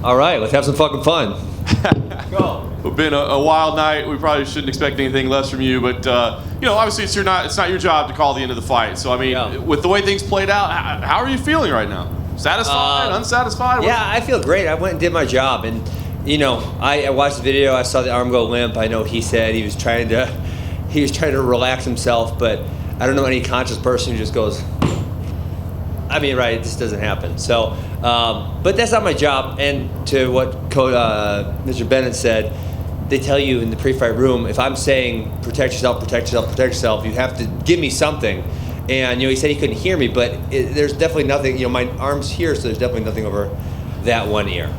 All right, let's have some fucking fun. Go. It's been a wild night. We probably shouldn't expect anything less from you, but obviously it's not your job to call the end of the fight. So I mean, with the way things played out, how are you feeling right now? Satisfied? Unsatisfied? Yeah, I feel great. I went and did my job, and I watched the video. I saw the arm go limp. I know he said he was trying to relax himself, but I don't know any conscious person who just goes. I mean, right? It just doesn't happen. So, but that's not my job. And to what Mr. Bennett said, they tell you in the pre-fight room, if I'm saying protect yourself, protect yourself, protect yourself, you have to give me something. And he said he couldn't hear me, but there's definitely nothing. My arm's here, so there's definitely nothing over that one ear.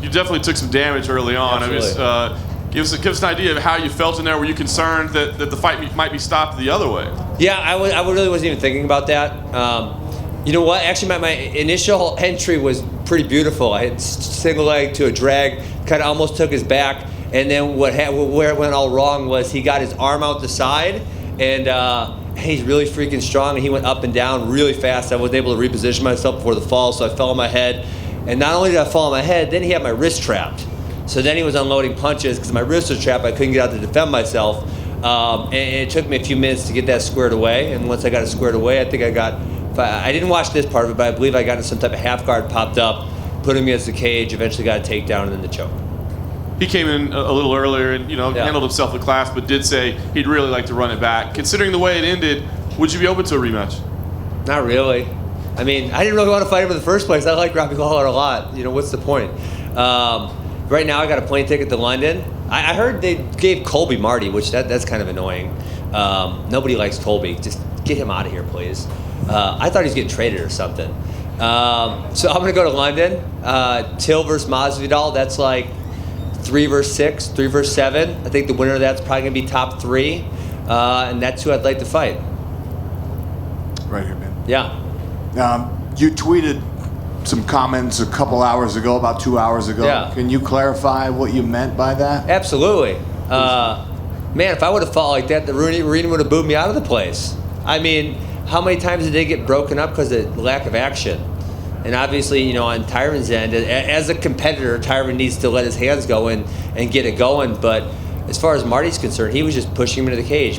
You definitely took some damage early on. Absolutely. I mean, give us an idea of how you felt in there. Were you concerned that the fight might be stopped the other way? Yeah, I really wasn't even thinking about that. You know what? Actually, my initial entry was pretty beautiful. I had single leg to a drag, kind of almost took his back, and then where it went all wrong was he got his arm out the side, and he's really freaking strong, and he went up and down really fast. I wasn't able to reposition myself before the fall, so I fell on my head. And not only did I fall on my head, then he had my wrist trapped. So then he was unloading punches because my wrist was trapped. I couldn't get out to defend myself. And it took me a few minutes to get that squared away. And once I got it squared away, I think I didn't watch this part of it, but I believe I got into some type of half guard, popped up, put him against the cage, eventually got a takedown, and then the choke. He came in a little earlier and handled himself in class, but did say he'd really like to run it back. Considering the way it ended, would you be open to a rematch? Not really. I mean, I didn't really want to fight him in the first place. I like Robbie Lawler a lot. What's the point? Right now, I got a plane ticket to London. I heard they gave Colby Marty, which that's kind of annoying. Nobody likes Colby. Just get him out of here, please. I thought he was getting traded or something. So I'm going to go to London. Till versus Masvidal, that's like 3 versus 6, 3 versus 7. I think the winner of that's probably going to be top 3. And that's who I'd like to fight. Right here, man. Yeah. You tweeted some comments a couple hours ago, about 2 hours ago. Yeah. Can you clarify what you meant by that? Absolutely. Man, if I would have fought like that, the arena would have booed me out of the place. I mean, how many times did they get broken up because of lack of action? And obviously, on Tyron's end, as a competitor, Tyron needs to let his hands go and get it going. But as far as Marty's concerned, he was just pushing him into the cage.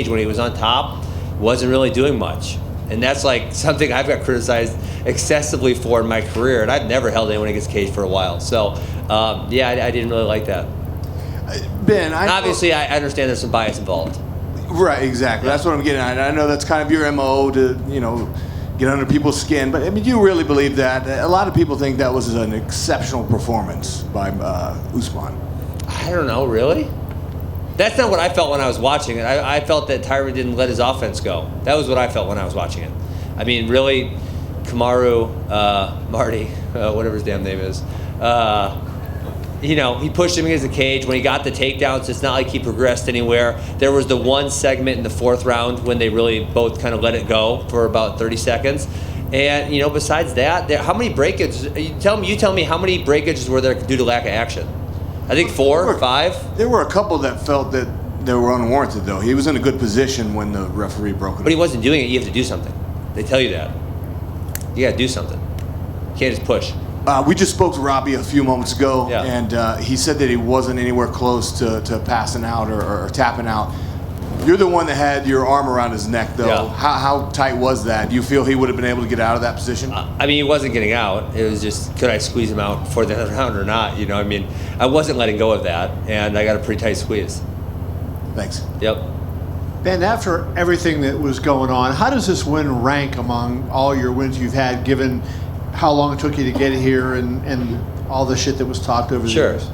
When he was on top, wasn't really doing much. And that's like something I've got criticized excessively for in my career. And I've never held anyone against cage for a while. So, I didn't really like that. Ben, obviously, I understand there's some bias involved. Right, exactly. Yeah. That's what I'm getting at. I know that's kind of your MO to, get under people's skin. But, I mean, you really believe that? A lot of people think that was an exceptional performance by Usman. I don't know, really? That's not what I felt when I was watching it. I felt that Tyron didn't let his offense go. That was what I felt when I was watching it. I mean, really, Kamaru, Marty, whatever his damn name is, he pushed him against the cage. When he got the takedowns, it's not like he progressed anywhere. There was the one segment in the 4th round when they really both kind of let it go for about 30 seconds. And, besides that, how many breakages? You tell me how many breakages were there due to lack of action? I think 4 or 5. There were a couple that felt that they were unwarranted, though. He was in a good position when the referee broke it. But he wasn't doing it. You have to do something. They tell you that. You got to do something. You can't just push. We just spoke to Robbie a few moments ago, yeah. And he said that he wasn't anywhere close to passing out or tapping out. You're the one that had your arm around his neck, though. Yeah. How tight was that? Do you feel he would have been able to get out of that position? I mean, he wasn't getting out. It was just, could I squeeze him out for the round or not? I mean, I wasn't letting go of that, and I got a pretty tight squeeze. Thanks. Yep. Ben, after everything that was going on, how does this win rank among all your wins you've had, given how long it took you to get here and all the shit that was talked over the years?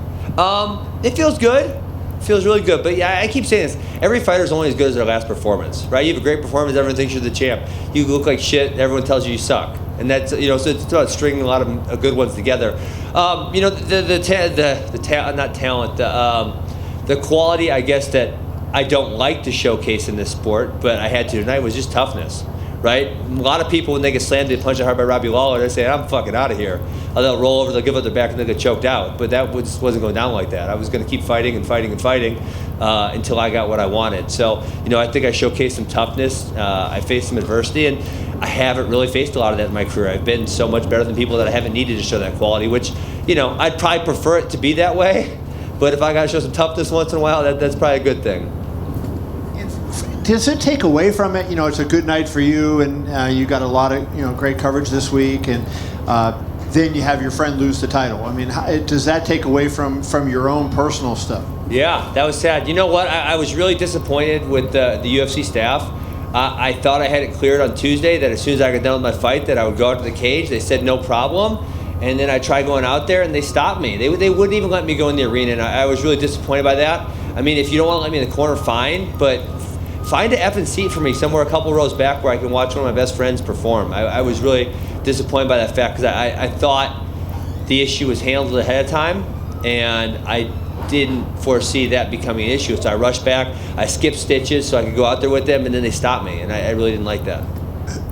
It feels good. Feels really good. But yeah, I keep saying this. Every fighter is only as good as their last performance, right? You have a great performance, everyone thinks you're the champ. You look like shit, everyone tells you suck. And that's, so it's about stringing a lot of good ones together. The quality, I guess, that I don't like to showcase in this sport, but I had to tonight, was just toughness. Right? A lot of people, when they get slammed and punched hard by Robbie Lawler, they say, I'm fucking out of here. Or they'll roll over, they'll give up their back, and they'll get choked out. But that wasn't going down like that. I was going to keep fighting until I got what I wanted. So, I think I showcased some toughness. I faced some adversity. And I haven't really faced a lot of that in my career. I've been so much better than people that I haven't needed to show that quality, which, I'd probably prefer it to be that way. But if I got to show some toughness once in a while, that's probably a good thing. Does it take away from it? It's a good night for you, and you got a lot of great coverage this week, and then you have your friend lose the title. I mean, does that take away from your own personal stuff? Yeah, that was sad. You know what? I was really disappointed with the UFC staff. I thought I had it cleared on Tuesday that as soon as I got done with my fight that I would go out to the cage. They said no problem. And then I tried going out there and they stopped me. They wouldn't even let me go in the arena, and I was really disappointed by that. I mean, if you don't want to let me in the corner, fine, but find an effing seat for me somewhere a couple rows back where I can watch one of my best friends perform. I was really disappointed by that fact because I thought the issue was handled ahead of time, and I didn't foresee that becoming an issue. So I rushed back, I skipped stitches so I could go out there with them, and then they stopped me, and I really didn't like that.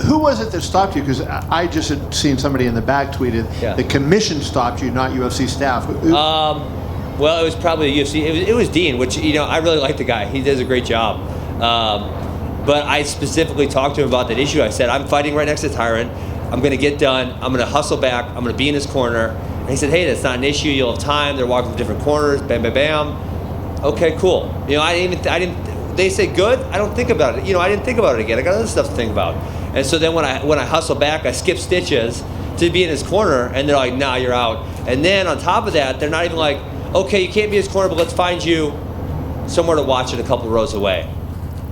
Who was it that stopped you? Because I just had seen somebody in the back tweeted the commission stopped you, not UFC staff. Well, it was probably the UFC. It was Dean, which, I really like the guy. He does a great job. But I specifically talked to him about that issue. I said, I'm fighting right next to Tyron. I'm going to get done. I'm going to hustle back. I'm going to be in his corner. And he said, hey, that's not an issue. You'll have time. They're walking from different corners. Bam, bam, bam. Okay, cool. I didn't. They say good. I don't think about it. I didn't think about it again. I got other stuff to think about. And so then when I hustle back, I skip stitches to be in his corner, and they're like, nah, you're out. And then on top of that, they're not even like, okay, you can't be in his corner, but let's find you somewhere to watch it a couple rows away.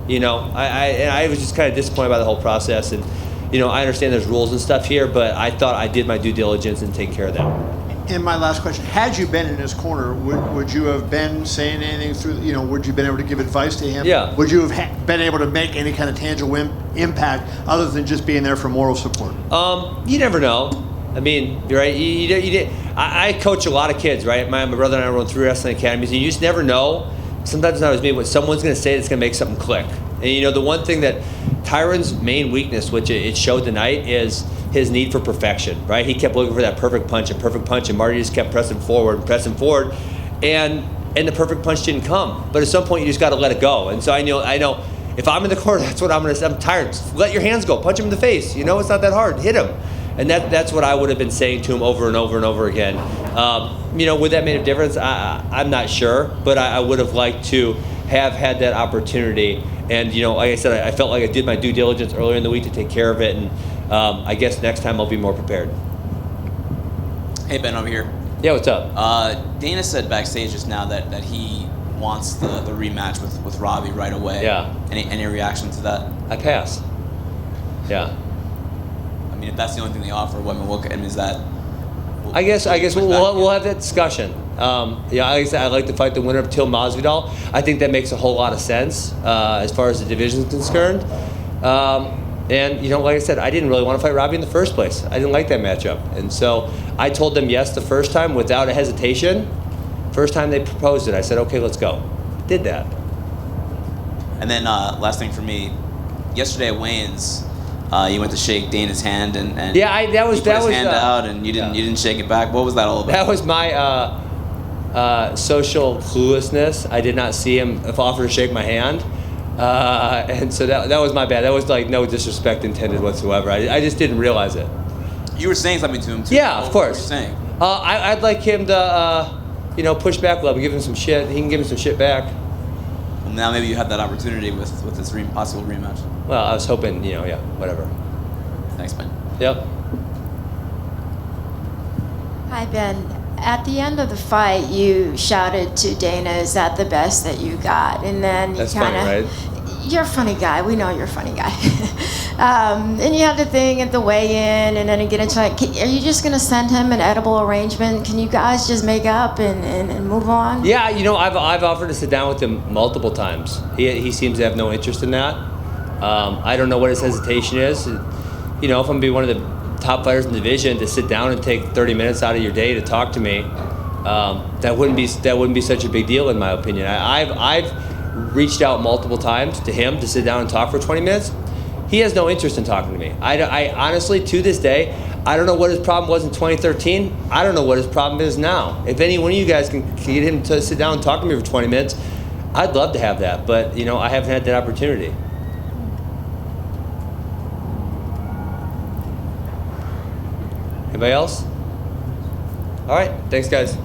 I was just kind of disappointed by the whole process, and I understand there's rules and stuff here, but I thought I did my due diligence and take care of that. And my last question: had you been in his corner, would you have been saying anything through? Would you have been able to give advice to him? Yeah. Would you have been able to make any kind of tangible impact other than just being there for moral support? You never know. I mean, you're right. I coach a lot of kids, right? My brother and I run 3 wrestling academies, and you just never know. Sometimes it's not always me, what someone's going to say that's going to make something click. And the one thing that Tyron's main weakness, which it showed tonight, is his need for perfection, right? He kept looking for that perfect punch, and Marty just kept pressing forward, and the perfect punch didn't come. But at some point, you just got to let it go. And so I know if I'm in the corner, that's what I'm going to say. I'm tired. Let your hands go. Punch him in the face. It's not that hard. Hit him. And that's what I would have been saying to him over and over and over again. Would that make a difference? I'm not sure, but I would have liked to have had that opportunity. And, like I said, I felt like I did my due diligence earlier in the week to take care of it. And I guess next time I'll be more prepared. Hey, Ben, over here. Yeah, what's up? Dana said backstage just now that he wants the rematch with Robbie right away. Yeah. Any reaction to that? I pass. Yeah. I mean, if that's the only thing they offer, is that? I guess we'll have that discussion. Like I said, I'd like to fight the winner of Till Masvidal. I think that makes a whole lot of sense as far as the division is concerned. And like I said, I didn't really want to fight Robbie in the first place. I didn't like that matchup, and so I told them yes the first time without a hesitation. First time they proposed it, I said, okay, let's go. Did that. And then last thing for me, yesterday at weigh-ins, you went to shake Dana's hand and that was his hand out and you didn't shake it back. What was that all about? That was my social cluelessness. I did not see him offer to shake my hand, and so that was my bad. That was like no disrespect intended whatsoever. I just didn't realize it. You were saying something to him too. Yeah, of course. What were you saying? I'd like him to push back a little bit, give him some shit. He can give me some shit back. Well, now maybe you have that opportunity with this possible rematch. Well, I was hoping, whatever. Thanks, Ben. Yep. Hi, Ben. At the end of the fight, you shouted to Dana, "Is that the best that you got?" And then you That's kind of, funny, right? You're a funny guy. We know you're a funny guy. And you have the thing at the weigh-in, and then again, it's like, are you just gonna send him an edible arrangement? Can you guys just make up and move on? Yeah, I've offered to sit down with him multiple times. He seems to have no interest in that. I don't know what his hesitation is. If I'm gonna be one of the top fighters in the division, to sit down and take 30 minutes out of your day to talk to me, that wouldn't be such a big deal in my opinion. I've reached out multiple times to him to sit down and talk for 20 minutes. He has no interest in talking to me. I honestly, to this day, I don't know what his problem was in 2013. I don't know what his problem is now. If any one of you guys can get him to sit down and talk to me for 20 minutes, I'd love to have that. But I haven't had that opportunity. Anybody else? All right. Thanks, guys.